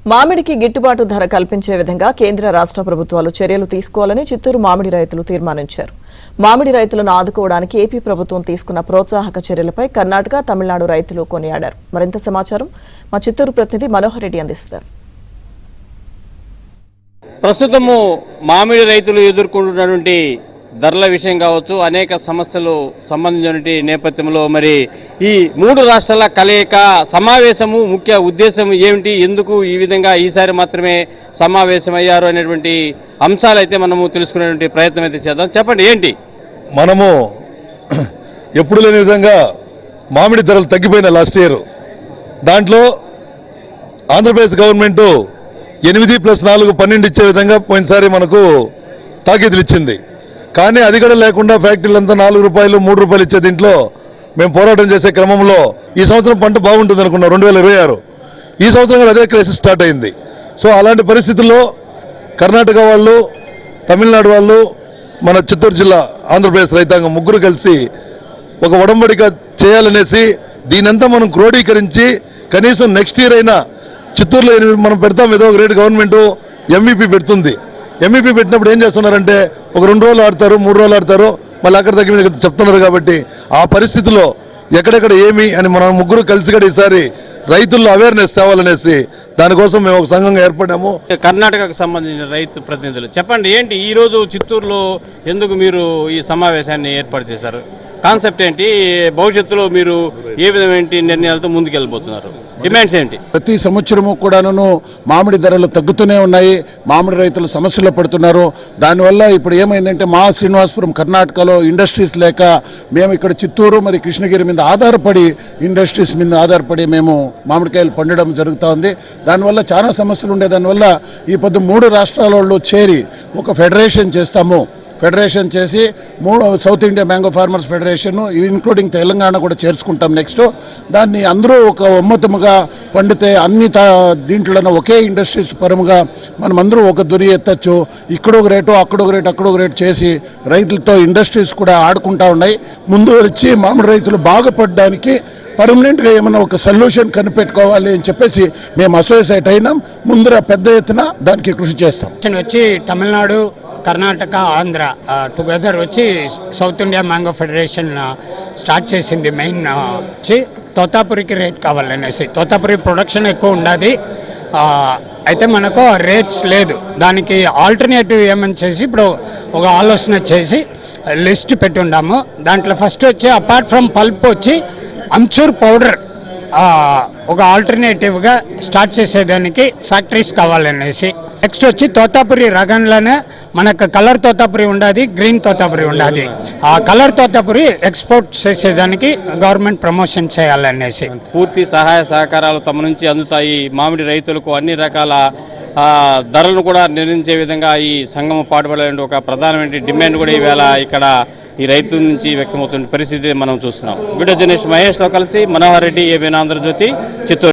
మామిడికి గిట్టుబాటు ధర కల్పించే విధంగా కేంద్ర రాష్ట్ర ప్రభుత్వాలు చర్యలు తీసుకోవాలని చిత్తూరు మామిడి రైతులు తీర్మానించారు. మామిడి రైతులను ఆదుకోవడానికి ఏపీ ప్రభుత్వం తీసుకున్న ప్రోత్సాహక చర్యలపై కర్ణాటక, తమిళనాడు రైతులు కొనియాడారు. మరింత సమాచారం మా చిత్తూరు ప్రతినిధి మనోహర్ రెడ్డి అందిస్తారు. ప్రస్తుతము మామిడి రైతులు ఎదుర్కొంటున్నటువంటి ధరల విషయం కావచ్చు, అనేక సమస్యలు సంబంధించిన నేపథ్యంలో మరి ఈ మూడు రాష్ట్రాల కలయిక సమావేశము ముఖ్య ఉద్దేశం ఏమిటి, ఎందుకు ఈ విధంగా ఈసారి మాత్రమే సమావేశమయ్యారు అనేటువంటి అంశాలు అయితే మనము తెలుసుకునేటువంటి ప్రయత్నం అయితే చేద్దాం. చెప్పండి, ఏంటి? మనము ఎప్పుడు లేని విధంగా మామిడి ధరలు తగ్గిపోయిన లాస్ట్ ఇయర్. దాంట్లో ఆంధ్రప్రదేశ్ గవర్నమెంటు 8+4 12 ఇచ్చే విధంగా పోయినసారి మనకు తాకీదులు ఇచ్చింది. కానీ అది కూడా లేకుండా ఫ్యాక్టరీలంతా 4 రూపాయలు 3 రూపాయలు ఇచ్చే దీంట్లో మేము పోరాటం చేసే క్రమంలో ఈ సంవత్సరం పంట బాగుంటుంది అనుకున్నాం 2026. ఈ సంవత్సరం కూడా అదే క్రైసిస్ స్టార్ట్ అయింది. సో అలాంటి పరిస్థితుల్లో కర్ణాటక వాళ్ళు, తమిళనాడు వాళ్ళు, మన చిత్తూరు జిల్లా ఆంధ్రప్రదేశ్ రైతాంగం ముగ్గురు కలిసి ఒక ఒడంబడిక చేయాలనేసి దీనంతా మనం క్రోడీకరించి కనీసం నెక్స్ట్ ఇయర్ అయినా చిత్తూరులో మనం పెడతాం. ఏదో ఒక రేటు గవర్నమెంట్ ఎంఈపీ పెడుతుంది. ఎంఈపీ పెట్టినప్పుడు ఏం చేస్తున్నారంటే ఒక 2 రోజులు ఆడతారు, 3 రోజులు ఆడతారు, మళ్ళీ అక్కడ తగ్గి చెప్తున్నారు. కాబట్టి ఆ పరిస్థితిలో ఎక్కడెక్కడ ఏమి అని మనం ముగ్గురు కలిసి కూడా ఈసారి రైతుల్లో అవేర్నెస్ తేవాలనేసి దానికోసం మేము ఒక సంఘంగా ఏర్పడాము. కర్ణాటకకు సంబంధించిన రైతు ప్రతినిధులు చెప్పండి, ఏంటి ఈరోజు చిత్తూరులో ఎందుకు మీరు ఈ సమావేశాన్ని ఏర్పాటు చేశారు? కాన్సెప్ట్ ఏంటి? భవిష్యత్తులో మీరు ఏ విధమైన నిర్ణయాలతో ముందుకెళ్ళిపోతున్నారు? డిమాండ్స్ ఏంటి? ప్రతి సంవత్సరము కూడాను మామిడి ధరలు తగ్గుతూనే ఉన్నాయి. మామిడి రైతులు సమస్యలు పడుతున్నారు. దానివల్ల ఇప్పుడు ఏమైందంటే మా శ్రీనివాసపురం కర్ణాటకలో ఇండస్ట్రీస్ లేక మేము ఇక్కడ చిత్తూరు మరి కృష్ణగిరి మీద ఆధారపడి ఇండస్ట్రీస్ మీద ఆధారపడి మేము మామిడికాయలు పండడం జరుగుతూ ఉంది. దానివల్ల చాలా సమస్యలు ఉండే. దానివల్ల ఈ పొద్దు 3 రాష్ట్రాల వాళ్ళు చేరి ఒక ఫెడరేషన్ చేస్తాము. ఫెడరేషన్ చేసి south India mango farmers federation including Telangana కూడా చేర్చుకుంటాం. నెక్స్ట్ దాన్ని అందరూ ఒక ఉమ్మతముగా పండితే అన్ని దీంట్లోనే ఒకే ఇండస్ట్రీస్ పరముగా మనం అందరూ ఒక దురి ఎత్తచ్చు. ఇక్కడ ఒక రేటు, అక్కడ ఒక రేటు, అక్కడ ఒక రేటు చేసి రైతులతో ఇండస్ట్రీస్ కూడా ఆడుకుంటూ ఉన్నాయి. ముందు వచ్చి మామిడి రైతులు బాగుపడడానికి పర్మనెంట్గా ఏమైనా ఒక సొల్యూషన్ కనిపెట్టుకోవాలి అని చెప్పేసి మేము అసోసియేట్ అయినాం. ముందర పెద్ద ఎత్తున దానికి కృషి చేస్తాం. వచ్చి తమిళనాడు, కర్ణాటక, ఆంధ్ర టుగెదర్ వచ్చి south India mango federation start చేసింది. మెయిన్ వచ్చి తోతాపురికి రేట్ కావాలనేసి. తోతాపురి ప్రొడక్షన్ ఎక్కువ ఉండదు, అయితే మనకు రేట్స్ లేదు. దానికి ఆల్టర్నేటివ్ ఏమని చేసి ఇప్పుడు ఒక ఆలోచన చేసి లిస్ట్ పెట్టుండాము. దాంట్లో ఫస్ట్ వచ్చి అపార్ట్ ఫ్రమ్ పల్ప్ వచ్చి అమ్చూర్ పౌడర్ ఒక ఆల్టర్నేటివ్గా స్టార్ట్ చేసేదానికి ఫ్యాక్టరీస్ కావాలనేసి. నెక్స్ట్ వచ్చి తోతాపురి రగంలోనే మనకు కలర్ తోతాపురి ఉండాది, గ్రీన్ తోతాపురి ఉండాది. ఆ కలర్ తోతాపురి ఎక్స్పోర్ట్ చేసేదానికి గవర్నమెంట్ ప్రమోషన్ చేయాలనేసి. పూర్తి సహాయ సహకారాలు తమ నుంచి అందుతాయి. మామిడి రైతులకు అన్ని రకాల ధరలను కూడా నిర్ణయించే విధంగా ఈ సంఘం పాటుపడే ఒక ప్రధానమైన డిమాండ్ కూడా ఈవేళ ఇక్కడ ఈ రైతుల నుంచి వ్యక్తమవుతున్న పరిస్థితి మనం చూస్తున్నాం. వీడియో జర్నలిస్ట్ మహేష్తో కలిసి మనోహర్ రెడ్డి, ఏబీఎన్ ఆంధ్రజ్యోతి, చిత్తూరు.